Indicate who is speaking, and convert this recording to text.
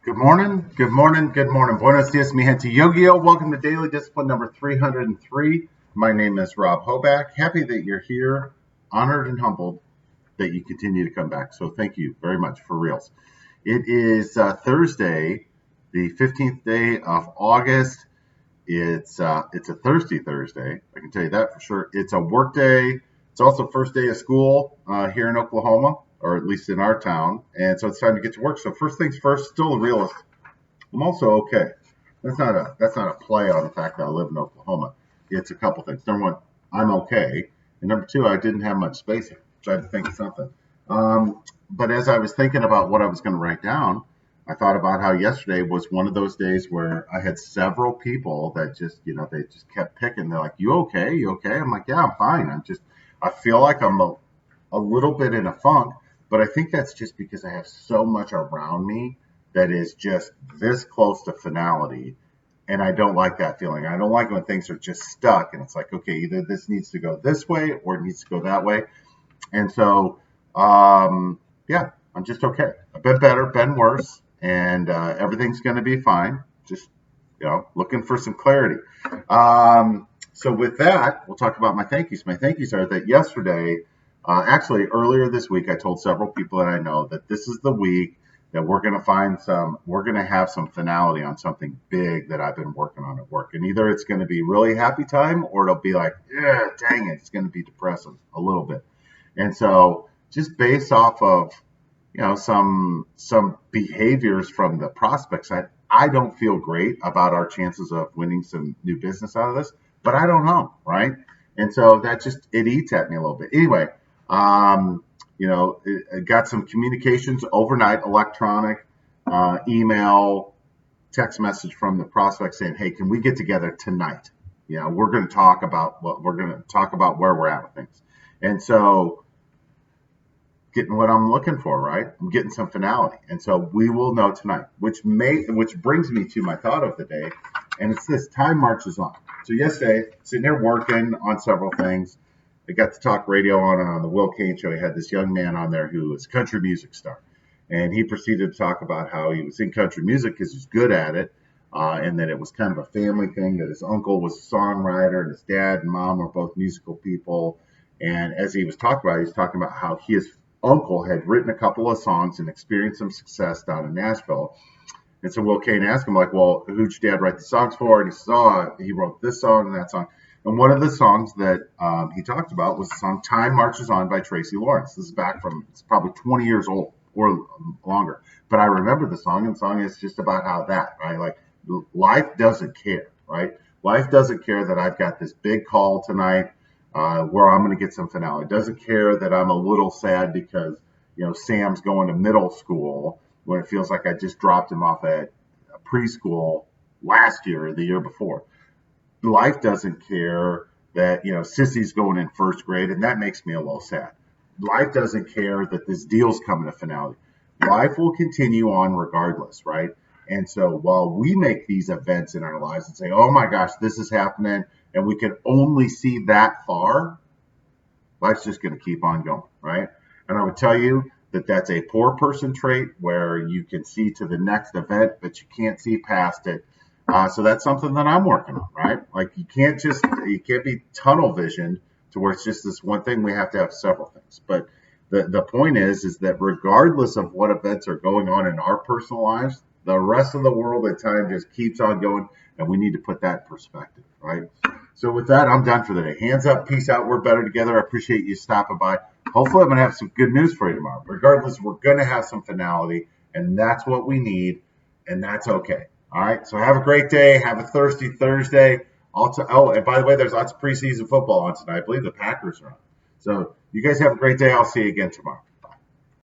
Speaker 1: Good morning, good morning, good morning. Buenos dias, mi gente. Yo. Welcome to Daily Discipline number 303. My name is Rob Hoback. Happy that you're here. Honored and humbled that you continue to come back. So thank you very much for reals. It is Thursday, the 15th day of August. It's a thirsty Thursday. I can tell you that for sure. It's a work day. It's also first day of school here in Oklahoma, or at least in our town. And so it's time to get to work. So first things first, still a realist. I'm also okay. That's not a play on the fact that I live in Oklahoma. It's a couple things. Number one, I'm okay. And number two, I didn't have much space here. Tried to think of something. But as I was thinking about what I was going to write down, I thought about how yesterday was one of those days where I had several people that just, they just kept picking. They're like, "You okay? You okay?" I'm like, "Yeah, I'm fine. I feel like I'm a little bit in a funk, but I think that's just because I have so much around me that is just this close to finality. And I don't like that feeling. I don't like when things are just stuck and it's like, okay, either this needs to go this way or it needs to go that way. And so, yeah, I'm just okay. A bit better, been worse, and everything's going to be fine. Just, looking for some clarity. So with that, we'll talk about my thank yous. My thank yous are that yesterday, actually earlier this week, I told several people that I know that this is the week that we're going to have some finality on something big that I've been working on at work. And either it's going to be really happy time or it'll be like, yeah, dang it, it's going to be depressing a little bit. And so just based off of, some behaviors from the prospect side, I don't feel great about our chances of winning some new business out of this, but I don't know, right? And so it eats at me a little bit. Anyway, got some communications overnight, electronic, email, text message from the prospect saying, "Hey, can we get together tonight? We're going to talk about where we're at with things." And so getting what I'm looking for, right? I'm getting some finality. And so we will know tonight, which brings me to my thought of the day. And it's this: time marches on. So yesterday, sitting here working on several things, I got to talk radio on the Will Kane show. He had this young man on there who was a country music star. And he proceeded to talk about how he was in country music because he's good at it. And that it was kind of a family thing, that his uncle was a songwriter and his dad and mom were both musical people. And as he was talking about how his uncle had written a couple of songs and experienced some success down in Nashville. And so Will Kane asked him, like, "Well, who'd your dad write the songs for?" And he said, "Oh, he wrote this song and that song." And one of the songs that he talked about was the song "Time Marches On" by Tracy Lawrence. This is it's probably 20 years old or longer. But I remember the song, and the song is just about how that, right? Like, life doesn't care, right? Life doesn't care that I've got this big call tonight where I'm going to get some finale. It doesn't care that I'm a little sad because, Sam's going to middle school when it feels like I just dropped him off at preschool last year or the year before. Life doesn't care that, Sissy's going in first grade, and that makes me a little sad. Life doesn't care that this deal's coming to finality. Life will continue on regardless, right? And so while we make these events in our lives and say, "Oh my gosh, this is happening," and we can only see that far, life's just going to keep on going, right? And I would tell you that that's a poor person trait where you can see to the next event, but you can't see past it. So that's something that I'm working on, right? Like you can't be tunnel visioned to where it's just this one thing. We have to have several things. But the point is that regardless of what events are going on in our personal lives, the rest of the world at time just keeps on going, and we need to put that in perspective, right? So with that, I'm done for the day. Hands up, peace out, we're better together. I appreciate you stopping by. Hopefully I'm going to have some good news for you tomorrow. Regardless, we're going to have some finality, and that's what we need, and that's okay. All right, so have a great day. Have a thirsty Thursday. And by the way, there's lots of preseason football on tonight. I believe the Packers are on. So you guys have a great day. I'll see you again tomorrow.